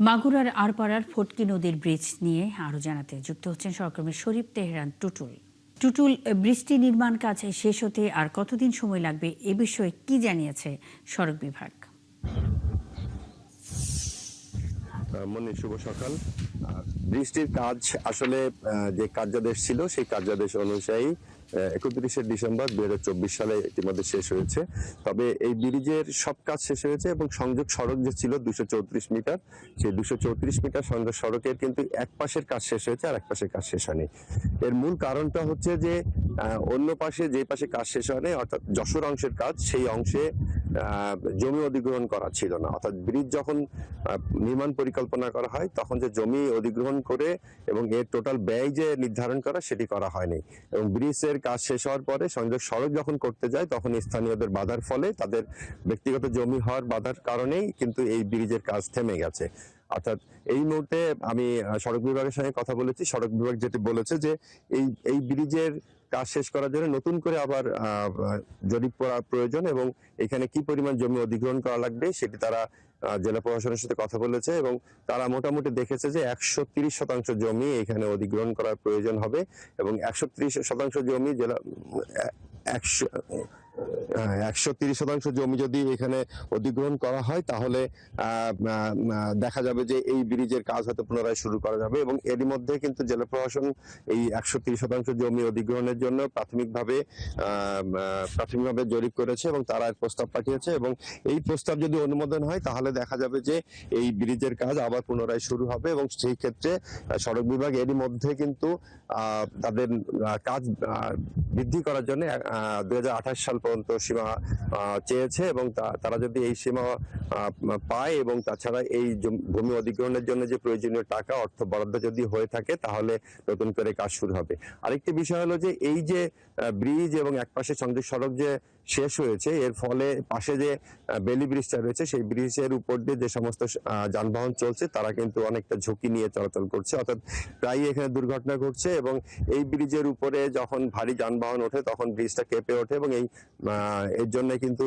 মাগুরার আরপাড়ার ফটকি নদীর ব্রিজ নিয়ে আরও জানাতে যুক্ত হচ্ছেন সহকর্মী শরীফ তেহরান টুটুল। টুটুল, ব্রিজটি নির্মাণ কাজ শেষ হতে আর কতদিন সময় লাগবে এ বিষয়ে কি জানিয়েছে সড়ক বিভাগ? মনে শুভ সকাল। বৃষ্টির কাজ আসলে যে কার্যাদেশ ছিল সেই কার্যাদেশ অনুযায়ী 31শে ডিসেম্বর 2024 সালে ইতিমধ্যে শেষ হয়েছে। তবে এই ব্রিজের সব কাজ শেষ হয়েছে এবং সংযোগ সড়ক যে ছিল 234 মিটার, সেই 234 মিটার সংযোগ সড়কের কিন্তু এক পাশের কাজ শেষ হয়েছে আর এক পাশের কাজ শেষ হয়নি। এর মূল কারণটা হচ্ছে যে অন্য পাশে যে পাশে কাজ শেষ হয়নি, অর্থাৎ যশোর অংশের কাজ, সেই অংশে জমি অধিগ্রহণ করা ছিল না। অর্থাৎ ব্রিজ যখন নির্মাণ পরিকল্পনা করা হয় তখন যে জমি অধিগ্রহণ করে এবং এর টোটাল ব্যয় যে নির্ধারণ করা সেটি করা হয়নি। এবং ব্রিজের কাজ শেষ হওয়ার পরে সংযোগ সড়ক যখন করতে যায় তখন স্থানীয়দের বাধার ফলে, তাদের ব্যক্তিগত জমি হওয়ার বাধার কারণেই কিন্তু এই ব্রিজের কাজ থেমে গেছে। অর্থাৎ এই মুহূর্তে আমি সড়ক বিভাগের সঙ্গে কথা বলেছি। সড়ক বিভাগ যেটি বলেছে যে এই ব্রিজের কাজ শেষ করার জন্য নতুন করে আবার জরিপ করা প্রয়োজন এবং এখানে কি পরিমাণ জমি অধিগ্রহণ করা লাগবে সেটি তারা জেলা প্রশাসনের সাথে কথা বলেছে এবং তারা মোটামুটি দেখেছে যে 130% জমি এখানে অধিগ্রহণ করার প্রয়োজন হবে এবং 130% জমি জেলা 130% জমি যদি এখানে অধিগ্রহণ করা হয় তাহলে দেখা যাবে যে এই ব্রিজের কাজ হয়তো পুনরায় শুরু করা যাবে। এবং এরই মধ্যে কিন্তু জেলা প্রশাসন এই 130% জমি অধিগ্রহণের জন্য প্রাথমিকভাবে জরিপ করেছে এবং তারা এক প্রস্তাব পাঠিয়েছে এবং এই প্রস্তাব যদি অনুমোদন হয় তাহলে দেখা যাবে যে এই ব্রিজের কাজ আবার পুনরায় শুরু হবে এবং সেই ক্ষেত্রে সড়ক বিভাগ এরই মধ্যে কিন্তু তাদের কাজ বৃদ্ধি করার জন্য 2028 সাল পর্যন্ত সীমা চেয়েছে এবং তারা যদি এই সীমা পায় এবং তাছাড়া এই ভূমি অধিগ্রহণের জন্য যে প্রয়োজনীয় টাকা অর্থ বরাদ্দ যদি হয়ে থাকে তাহলে নতুন করে কাজ শুরু হবে। আরেকটি বিষয় হলো যে এই যে ব্রিজ এবং একপাশে সংযোগ সড়ক যে শেষ হয়েছে, এর ফলে পাশে যে বেলি ব্রিজটা রয়েছে সেই ব্রিজের উপর দিয়ে যে সমস্ত যানবাহন চলছে তারা কিন্তু অনেকটা ঝুঁকি নিয়ে চলাচল করছে। অর্থাৎ প্রায়ই এখানে দুর্ঘটনা ঘটছে এবং এই ব্রিজের উপরে যখন ভারী যানবাহন ওঠে তখন ব্রিজটা কেঁপে ওঠে এবং এর জন্য কিন্তু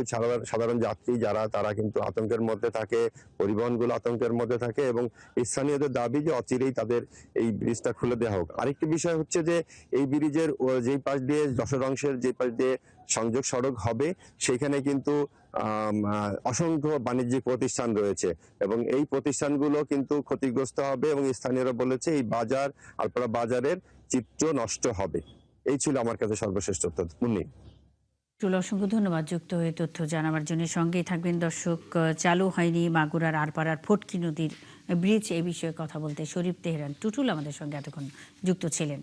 সাধারণ যাত্রী যারা তারা কিন্তু আতঙ্কের মধ্যে থাকে, পরিবহনগুলো আতঙ্কের মধ্যে থাকে এবং স্থানীয়দের দাবি যে অচিরেই তাদের এই ব্রিজটা খুলে দেওয়া হোক। আরেকটি বিষয় হচ্ছে যে এই ব্রিজের যেই পাশ দিয়ে যশোর অংশের যে পাশ দিয়ে সংযোগ সড়ক হবে সেখানে কিন্তু অসংখ্য বাণিজ্যিক প্রতিষ্ঠান রয়েছে এবং এই প্রতিষ্ঠানগুলো কিন্তু ক্ষতিগ্রস্ত হবে এবং স্থানীয়রা বলেছে এই আলপাড়া বাজারের চিত্র নষ্ট হবে। এই ছিল আমার কাছে সর্বশেষ তথ্য। মুন্নি, অসংখ্য ধন্যবাদ যুক্ত হয়ে তথ্য জানাবার জন্য। সঙ্গেই থাকবেন দর্শক। চালু হয়নি মাগুরার আরপাড়ার ফটকি নদীর ব্রিজ, এ বিষয়ে কথা বলতে শরীফ তেহরান টুটুল আমাদের সঙ্গে এতক্ষণ যুক্ত ছিলেন।